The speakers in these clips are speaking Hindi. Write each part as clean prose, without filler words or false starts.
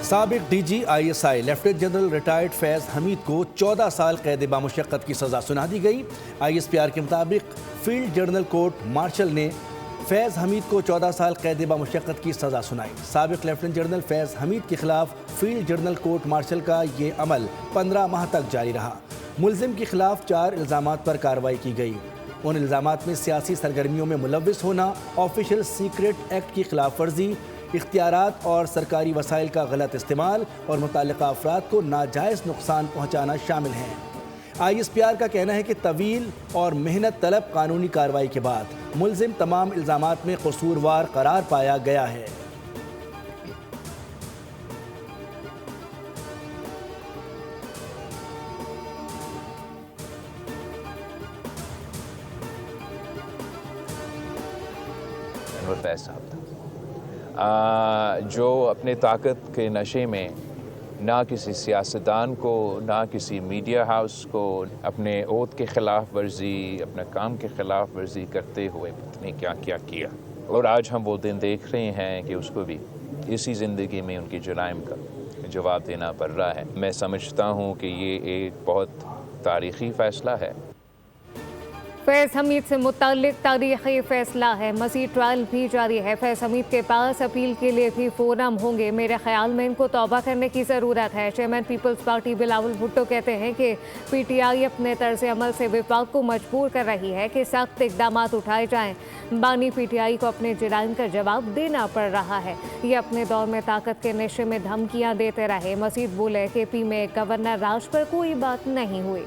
साबिक DG ISI lieutenant general retired Faiz Hameed को 14 साल कैद बामुशक्क़त की सज़ा सुना दी गई। ISPR के मुताबिक फील्ड जनरल कोर्ट मार्शल ने फैज़ हमीद को 14 साल कैद बामुशक्क़त की सज़ा सुनाई। साबिक लेफ्टिनेंट जनरल फैज़ हमीद के खिलाफ फील्ड जनरल कोर्ट मार्शल का ये अमल 15 माह तक जारी रहा। मुलजिम के खिलाफ 4 इल्ज़ामात पर कार्रवाई की गई। उन इल्ज़ामात में सियासी सरगर्मियों में मुलव्विस होना, ऑफिशियल सीक्रेट एक्ट की खिलाफ वर्जी, इख्तियारात और सरकारी वसाइल का गलत इस्तेमाल और मुतल्लिक़ा अफराद को नाजायज़ नुकसान पहुँचाना शामिल हैं। ISPR का कहना है कि तवील और मेहनत तलब कानूनी कार्रवाई के बाद मुलजिम तमाम इल्ज़ामात में कसूरवार करार पाया गया है। जो अपने ताकत के नशे में ना किसी सियासतदान को, ना किसी मीडिया हाउस को अपने ओहद के ख़िलाफ़ वर्जी, अपने काम के ख़िलाफ़ वर्जी करते हुए पता नहीं क्या क्या किया। और आज हम वो दिन देख रहे हैं कि उसको भी इसी ज़िंदगी में उनकी जुराइम का जवाब देना पड़ रहा है। मैं समझता हूँ कि ये एक बहुत तारीख़ी फ़ैसला है। फैज़ हमीद से मुताल्लिक तारीख़ी फ़ैसला है। मज़ीद ट्रायल भी जारी है। फैज़ हमीद के पास अपील के लिए भी फोरम होंगे। मेरे ख्याल में इनको तौबा करने की ज़रूरत है। Chairman Peoples Party Bilawal Bhutto कहते हैं कि PTI अपने तर्ज अमल से विफाक को मजबूर कर रही है कि सख्त इक़दाम उठाए जाएँ। बानी PTI को अपने जुराइम का जवाब देना पड़ रहा है। ये अपने दौर में ताकत के नशे में धमकियाँ देते रहे। मज़ीद बोले KP में गवर्नर राज पर कोई बात नहीं हुई।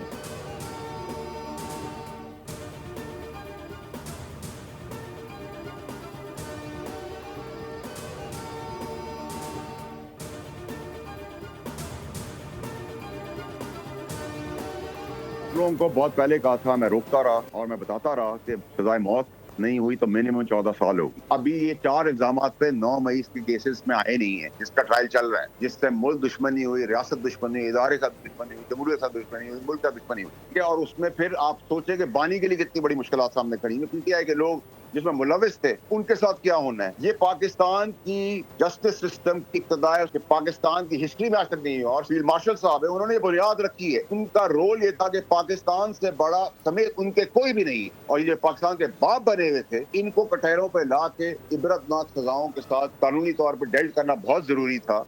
लोगों को बहुत पहले कहा था, मैं रोकता रहा और मैं बताता रहा कि सजाए मौत नहीं हुई तो मिनिमम 14 साल होगी। अभी ये 4 इल्जामात पे 9 मई के केसेस में आए नहीं है, जिसका ट्रायल चल रहा है, जिससे मुल्क दुश्मनी हुई, रियासत दुश्मनी हुई, इदारे का दुश्मनी हुई, जमहूरियत का दुश्मनी हुई, मुल्क का दुश्मनी हुई। और उसमें फिर आप सोचे कि बानी के लिए कितनी बड़ी मुश्किल सामने खड़ी है। PTI के लोग जिसमें मुलविस थे उनके साथ क्या होना है। ये पाकिस्तान की जस्टिस सिस्टम की इब्तदाई के पाकिस्तान की हिस्ट्री में आज तक नहीं है। और फील्ड मार्शल साहब है, उन्होंने बुनियाद रखी है। उनका रोल ये था कि पाकिस्तान से बड़ा समेत उनके कोई भी नहीं, और ये पाकिस्तान के बाप बने हुए थे। इनको कटहरों पे ला के इबरतनाक सजाओं के साथ कानूनी तौर पर डेल्ट करना बहुत जरूरी था।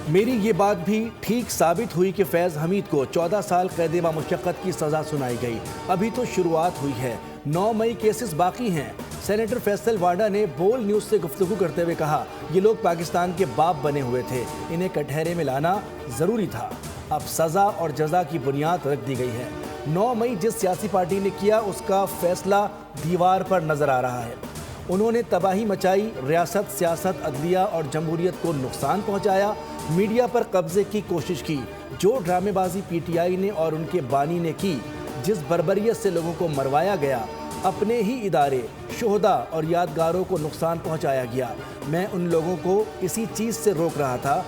मेरी ये बात भी ठीक साबित हुई कि फैज़ हमीद को 14 साल कैद बामुशक्क़त की सज़ा सुनाई गई। अभी तो शुरुआत हुई है। 9 मई केसेस बाकी हैं। सेनेटर फैसल वाडा ने बोल न्यूज़ से गुफ्तगू करते हुए कहा, ये लोग पाकिस्तान के बाप बने हुए थे, इन्हें कटहरे में लाना ज़रूरी था। अब सज़ा और जज़ा की बुनियाद रख दी गई है। 9 मई जिस सियासी पार्टी ने किया उसका फैसला दीवार पर नज़र आ रहा है। उन्होंने तबाही मचाई, रियासत, सियासत, अदलिया और जमहूरियत को नुकसान पहुँचाया, मीडिया पर कब्जे की कोशिश की। जो ड्रामेबाजी PTI ने और उनके बानी ने की, जिस बर्बरियत से लोगों को मरवाया गया, अपने ही इदारे, शोहदा और यादगारों को नुकसान पहुंचाया गया। मैं उन लोगों को इसी चीज़ से रोक रहा था,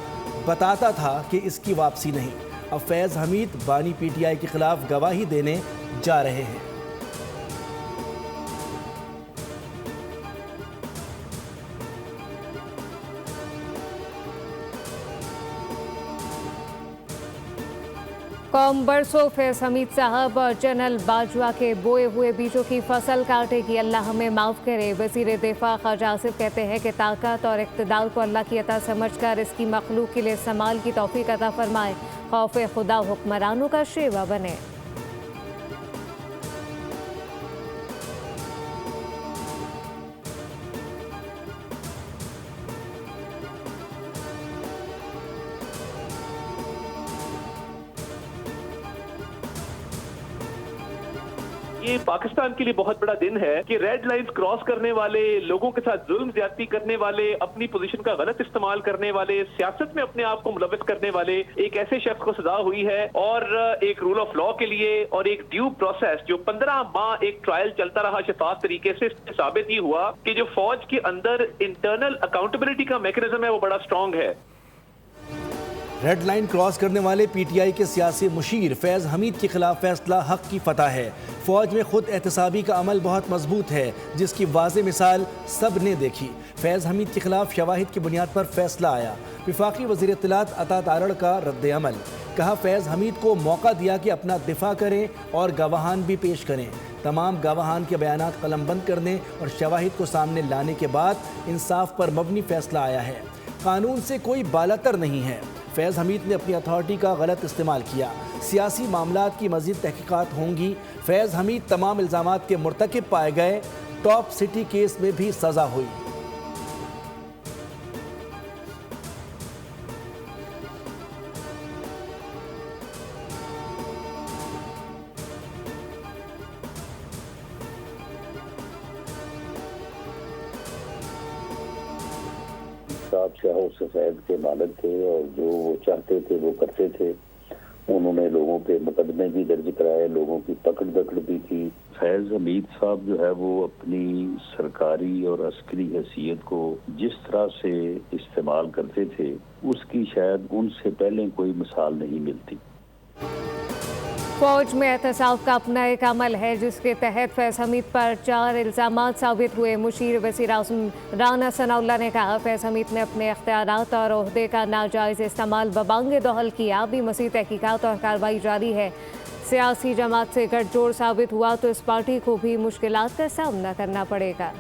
बताता था कि इसकी वापसी नहीं। अब फैज़ हमीद बानी PTI के खिलाफ गवाही देने जा रहे हैं। कौम बरसों फैज़ हमीद साहब और जनरल बाजवा के बोए हुए बीजों की फसल काटेगी, अल्लाह हमें माफ़ करे। वज़ीर दिफा ख्वाजा आसिफ कहते हैं कि ताकत और इक़्तिदार को अल्लाह की अता समझकर इसकी मखलूक के लिए इस्तेमाल की तौफ़ीक़ अता फरमाए। खौफ खुदा हुक्मरानों का शेवा बने। ये पाकिस्तान के लिए बहुत बड़ा दिन है कि रेड लाइंस क्रॉस करने वाले, लोगों के साथ जुल्म ज्यादती करने वाले, अपनी पोजीशन का गलत इस्तेमाल करने वाले, सियासत में अपने आप को मुलविस करने वाले एक ऐसे शख्स को सजा हुई है। और एक रूल ऑफ लॉ के लिए और एक ड्यू प्रोसेस जो 15 माह एक ट्रायल चलता रहा शफाफ तरीके से, साबित ही हुआ कि जो फौज के अंदर इंटरनल अकाउंटेबिलिटी का मैकेनिज्म है वो बड़ा स्ट्रॉन्ग है। रेड लाइन क्रॉस करने वाले PTI के सियासी मुशीर फैज़ हमीद के खिलाफ फैसला हक की फतह है। फौज में खुद एहतसाबी का अमल बहुत मजबूत है, जिसकी वाज़े मिसाल सब ने देखी। फैज़ हमीद के खिलाफ शवाहिद की बुनियाद पर फैसला आया। वफाकी वज़ीर इत्तलात अता तारड़ का रद्द अमल। कहा, फैज़ हमीद को मौका दिया कि अपना दिफा करें और गवाहान भी पेश करें। तमाम गवाहान के बयानात कलमबंद करने और शवाहिद को सामने लाने के बाद इंसाफ पर मबनी फैसला आया है। कानून से कोई बालातर नहीं है। फैज़ हमीद ने अपनी अथॉरिटी का गलत इस्तेमाल किया। सियासी मामलात की मज़ीद तहकीकात होंगी। फैज़ हमीद तमाम इल्ज़ामात के मुर्तकिब पाए गए। टॉप सिटी केस में भी सज़ा हुई। साहब शाह सफेद के मालिक थे और जो वो चाहते थे वो करते थे। उन्होंने लोगों पे मुकदमे भी दर्ज कराए, लोगों की पकड़ दकड़ भी की। फैज़ हमीद साहब जो है वो अपनी सरकारी और अस्करी हैसियत को जिस तरह से इस्तेमाल करते थे उसकी शायद उनसे पहले कोई मिसाल नहीं मिलती। फौज में एहतसाब का अपना एक अमल है जिसके तहत फैज़ हमीद पर 4 इल्ज़ामात साबित हुए। मुशीर वज़ीर आज़म राना सनाउल्लाह ने कहा, फैज़ हमीद ने अपने इख्तियारात और ओहदे का नाजायज़ इस्तेमाल बबांग दोहल किया। अभी मज़ीद तहकीकात और कार्रवाई जारी है। सियासी जमात से गठजोड़ साबित हुआ तो इस पार्टी को भी मुश्किलात का सामना करना पड़ेगा।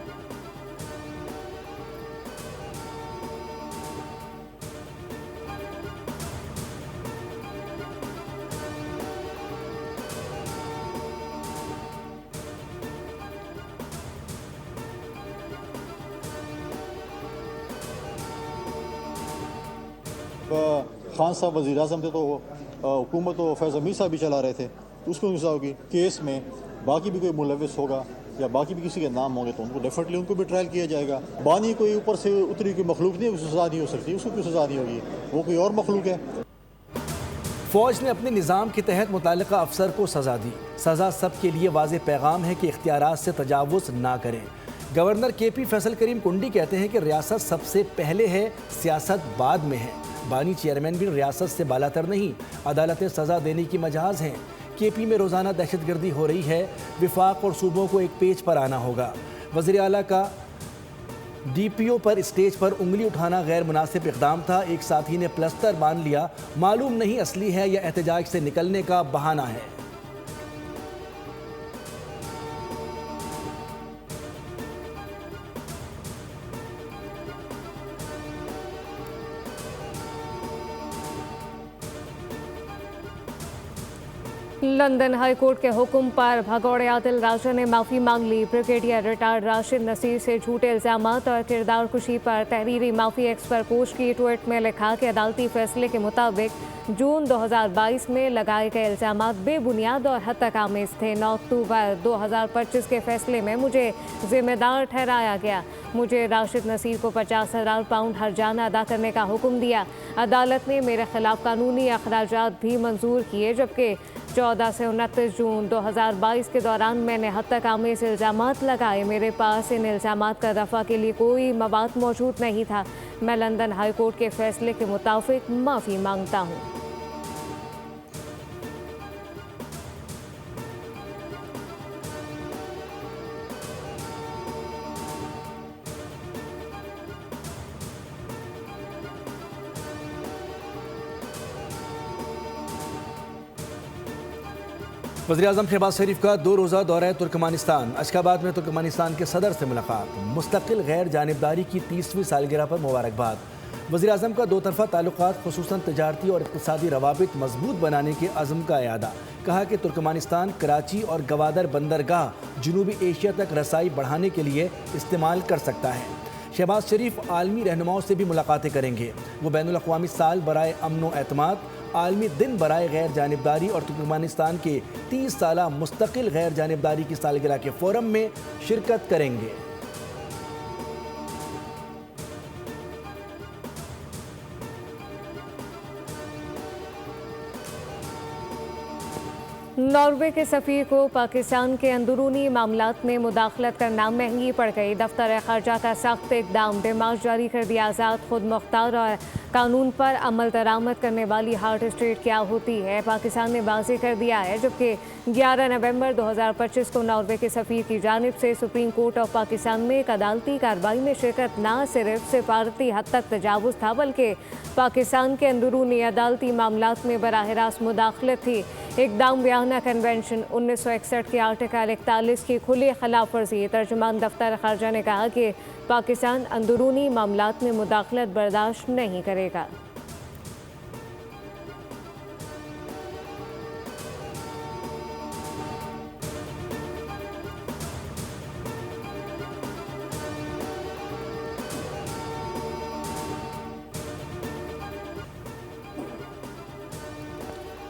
खान साहब वज़ीर आज़म थे तो हुकूमत तो फैज़ हमीद साहब भी चला रहे थे। उसको होगी केस में बाकी भी कोई मुलविस होगा या बाकी भी किसी के नाम होंगे तो उनको डेफिनेटली उनको भी ट्रायल किया जाएगा। बानी कोई ऊपर से उतरी कोई मखलूक नहीं, उसको सज़ा नहीं हो सकती। उसको क्यों सज़ा नहीं होगी? वो कोई और मखलूक है। फौज ने अपने निज़ाम के तहत मुतालिका अफसर को सज़ा दी। सज़ा सब के लिए वाज़ेह पैगाम है कि इख्तियारात से तजावुज़ ना करें। गवर्नर KP फैसल करीम कुंडी कहते हैं कि रियासत सबसे पहले है, सियासत बाद में है। बानी चेयरमैन भी रियासत से बालातर नहीं, अदालतें सज़ा देने की मजाज हैं। KP में रोज़ाना दहशतगर्दी हो रही है। विफाक और सूबों को एक पेज पर आना होगा। वज़ीर आला का DPO पर स्टेज पर उंगली उठाना गैर मुनासिब इक़दाम था। एक साथी ने प्लस्तर बांध लिया, मालूम नहीं असली है या एहतजाज से निकलने का बहाना है। लंदन हाई कोर्ट के हुक्म पर भगौड़े आदिल राजा ने माफ़ी मांग ली। ब्रिगेडियर रिटायर्ड राशिद नसीर से झूठे इल्ज़ामात और किरदार कुशी पर तहरीरी माफ़ी एक्स पर पोस्ट की। ट्वीट में लिखा कि अदालती फैसले के मुताबिक जून 2022 में लगाए गए इल्ज़ामात बेबुनियाद और हद तक आमेज थे। 9 अक्टूबर 2025 के फैसले में मुझे जिम्मेदार ठहराया गया। मुझे राशिद नसीर को 50,000 पाउंड हर्जाना अदा करने का हुक्म दिया। अदालत ने मेरे खिलाफ कानूनी अखराजात भी मंजूर किए, जबकि 14 से 29 जून 2022 के दौरान मैंने हद तक आमेज इल्ज़ामात लगाए। मेरे पास इन इल्ज़ामात का दफ़ा के लिए कोई मवाद मौजूद नहीं था। मैं लंदन हाई कोर्ट के फैसले के मुताबिक माफ़ी मांगता हूँ। वज़ीर आज़म शहबाज शरीफ का 2 रोज़ा दौरा तुर्कमानिस्तान। अशखाबाद में तुर्कमानिस्तान के सदर से मुलाकात। मुस्तकिल गैर जानिबदारी की 30वीं सालगिरह पर मुबारकबाद। वज़ीर आज़म का 2 तरफ़ा ताल्लुकात खुसूसन तजारती और इक़्तिसादी रवाबित मजबूत बनाने के अज़्म का यादा। कहा कि तुर्कमानिस्तान कराची और गवादर बंदरगाह जनूबी एशिया तक रसाई बढ़ाने के लिए इस्तेमाल कर सकता है। शहबाज शरीफ आलमी रहनुमाओं से भी मुलाकातें करेंगे। वो बैनुल अक़वामी साल बराए अमन व एतमाद, आलमी दिन बराए गैर जानिबदारी और तुर्कमानिस्तान के 30 साला मुस्तकिल गैर जानिबदारी की सालगिरह के फोरम में शिरकत करेंगे। नॉर्वे के सफ़ीर को पाकिस्तान के अंदरूनी मामलात में मुदाखलत करना महंगी पड़ गई। दफ्तर ख़ारजा का सख्त इक़दाम, डिमांड जारी कर दिया। आज़ाद, खुद मुख्तार और कानून पर अमल दरामद करने वाली हार्ट स्टेट क्या होती है, पाकिस्तान ने वाज़ेह कर दिया है। जबकि 11 नवंबर 2025 को नॉर्वे के सफ़ीर की जानिब से सुप्रीम कोर्ट ऑफ पाकिस्तान में एक अदालती कार्रवाई में शिरकत न सिर्फ सिफारती हद तक तजावुज़ था, बल्कि पाकिस्तान के अंदरूनी अदालती मामलात में बराह रास्त मुदाखलत थी। इक़दाम बयाना कन्वेंशन 1961 के आर्टिकल 41 की खुली खिलाफ वर्जी। तर्जुमान दफ्तर ख़ारजा ने कहा कि पाकिस्तान अंदरूनी मामलात में मुदाखलत बर्दाश्त नहीं करेगा।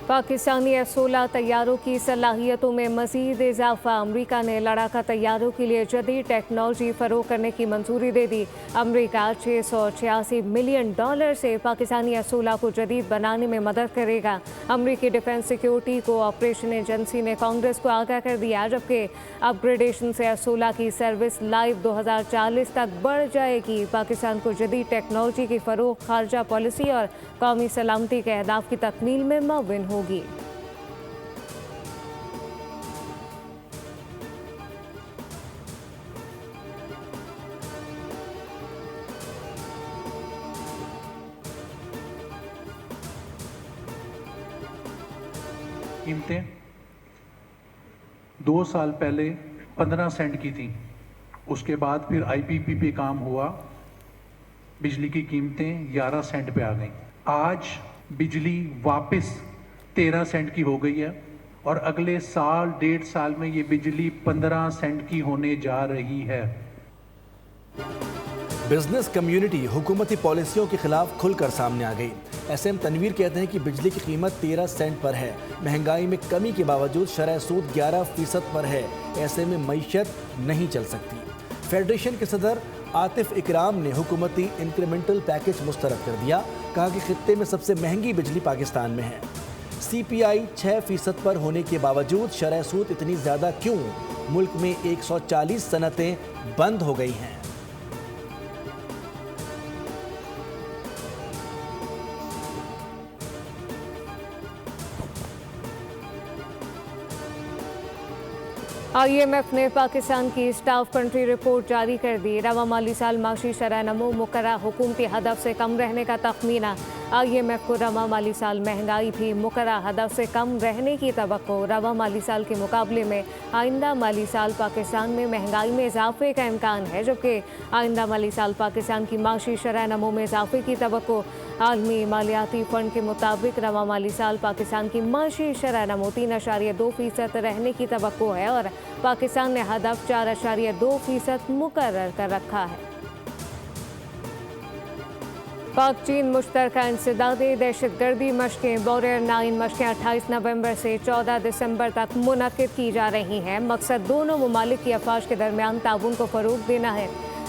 पाकिस्तानी F-16 तैयारों की सलाहियतों में मज़ीद इजाफा। अमरीका ने लड़ाका तैयारों के लिए जदीद टेक्नोलॉजी फ़रोग़ करने की मंजूरी दे दी। अमरीका $686 मिलियन से पाकिस्तानी F-16 को जदीद बनाने में मदद करेगा। अमरीकी डिफेंस सिक्योरिटी को ऑपरेशन एजेंसी ने कांग्रेस को आगाह कर दिया, जबकि अपग्रेडेशन से F-16 की सर्विस लाइफ 2040 तक बढ़ जाएगी। पाकिस्तान को जदीद टेक्नोलॉजी की फ़रोग़ ख़ारजा पॉलिसी और कौमी सलामती के अहदाफ की तकमील में मुअव्विन होगी। कीमतें 2 साल पहले 15 सेंट की थी, उसके बाद फिर IPP पे काम हुआ, बिजली की कीमतें 11 सेंट पे आ गई। आज बिजली वापस 13 सेंट की हो गई है और अगले साल 1.5 साल में ये बिजली 15 सेंट की होने जा रही है। बिजनेस कम्युनिटी हुकूमती पॉलिसियों के खिलाफ खुलकर सामने आ गई। SM तनवीर कहते हैं कि बिजली की कीमत 13 सेंट पर है। महंगाई में कमी के बावजूद शरह सूद 11% पर है। ऐसे में मईशत नहीं चल सकती। फेडरेशन के सदर आतिफ इकराम ने हुकूमती इंक्रीमेंटल पैकेज मुस्तरद कर दिया। कहा कि खित्ते में सबसे महंगी बिजली पाकिस्तान में है। CPI 6% पर होने के बावजूद शरह सूद इतनी ज़्यादा क्यों? मुल्क में 140 सनतें बंद हो गई हैं। IMF ने पाकिस्तान की स्टाफ कंट्री रिपोर्ट जारी कर दी। रवा माली साल माशी शरह नमो मुकर्ररा हुकूमती हदफ से कम रहने का तखमीना। IMF को रवा माली साल महंगाई भी मुकर्ररा हदफ से कम रहने की तवक्को। रवा माली साल के मुकाबले में आइंदा माली साल पाकिस्तान में महंगाई में इजाफे का इम्कान है, जबकि आइंदा माली साल पाकिस्तान की माशी शरह नमो में इजाफे की तवक्को। आलमी मालियाती फ़ंड के मुताबिक रवा माली साल पाकिस्तान की माशी शरह नमो 3.2% रहने की तवक्को है और पाकिस्तान ने हदफ 4.2% मुकर्रर कर रखा है। पाक चीन मुश्तरका इंसदादी दहशतगर्दी मशकें वॉरियर 9 मशकें 28 नवंबर से 14 दिसंबर तक मुनक्किद की जा रही हैं। मकसद दोनों ममालिक की अफवाज के दरमियान ताउन को फ़रोग़ देना है।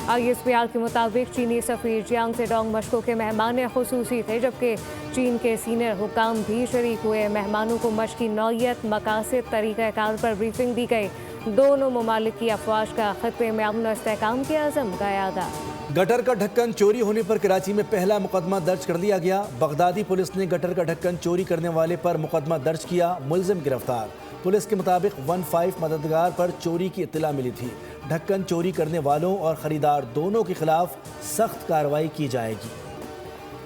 ISPR के मुताबिक चीनी सफ़ीर जियांग सेडोंग मशकों के मेहमान खुसूसी थे, जबकि चीन के सीनियर हुकाम भी शरीक हुए। मेहमानों को मशक की नौयत, मकासद, तरीक़ाकार पर ब्रीफिंग दी गई। दोनों ममालिक की अफवाज का खत्ते में अमन और इस्तेहकाम के अज़म का यादा। गटर का ढक्कन चोरी होने पर कराची में पहला मुकदमा दर्ज कर लिया गया। बगदादी पुलिस ने गटर का ढक्कन चोरी करने वाले पर मुकदमा दर्ज किया। मुलजिम गिरफ्तार। पुलिस के मुताबिक 15 मददगार पर चोरी की इत्तला मिली थी। ढक्कन चोरी करने वालों और ख़रीदार दोनों के खिलाफ सख्त कार्रवाई की जाएगी।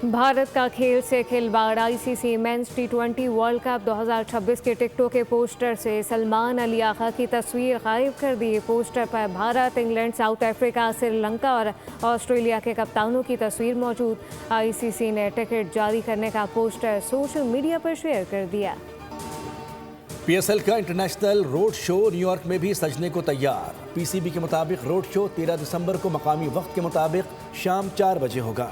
भारत का खेल से खिलवाड़। ICC mains T20 world cup 2026 के टिकटों के पोस्टर से सलमान अली आगा की तस्वीर गायब कर दी। पोस्टर पर Bharat, England, south Africa, Sri Lanka और ऑस्ट्रेलिया के कप्तानों की तस्वीर मौजूद। ICC ने टिकट जारी करने का पोस्टर सोशल मीडिया पर शेयर कर दिया। PSL का इंटरनेशनल रोड शो न्यूयॉर्क में भी सजने को तैयार। PCB के मुताबिक रोड शो 13 दिसंबर को मकामी वक्त के मुताबिक शाम 4 बजे होगा।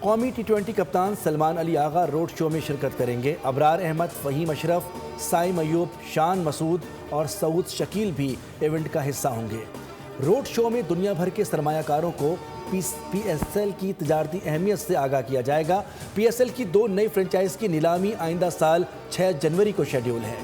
कौमी T20 कप्तान सलमान अली आगा रोड शो में शिरकत करेंगे। अबरार अहमद, फ़हीम अशरफ, साइम अयूब, शान मसूद और सऊद शकील भी इवेंट का हिस्सा होंगे। रोड शो में दुनिया भर के सरमायाकारों को PSL की तजारती अहमियत से आगाह किया जाएगा। PSL की 2 नई फ्रेंचाइज की नीलामी आइंदा साल 6 जनवरी को शेड्यूल है।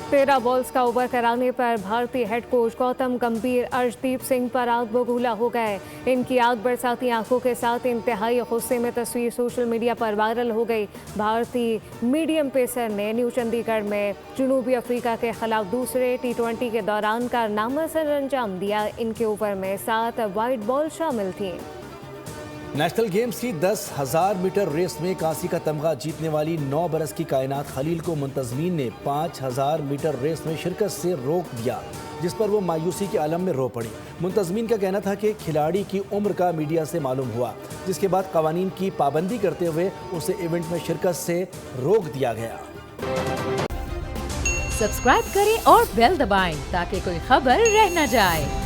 13 बॉल्स का ओवर कराने पर भारतीय हेड कोच गौतम गंभीर अर्शदीप सिंह पर आग बबूला हो गए। इनकी आग बरसाती आंखों के साथ इंतहाई गुस्से में तस्वीर सोशल मीडिया पर वायरल हो गई। भारतीय मीडियम पेसर ने न्यू चंडीगढ़ में जनूबी अफ्रीका के खिलाफ दूसरे T20 के दौरान कारनामा सर अंजाम दिया। इनके ओवर में 7 वाइड बॉल शामिल थी। नेशनल गेम्स की 10,000 मीटर रेस में कांसी का तमगा जीतने वाली 9 बरस की कायनात खलील को मुंतजमीन ने 5,000 मीटर रेस में शिरकत से रोक दिया, जिस पर वो मायूसी के आलम में रो पड़ी। मुंतजमीन का कहना था कि खिलाड़ी की उम्र का मीडिया से मालूम हुआ, जिसके बाद कवानीन की पाबंदी करते हुए उसे इवेंट में शिरकत से रोक दिया गया। सब्सक्राइब करें और बेल दबाएं ताकि कोई खबर रह न जाए।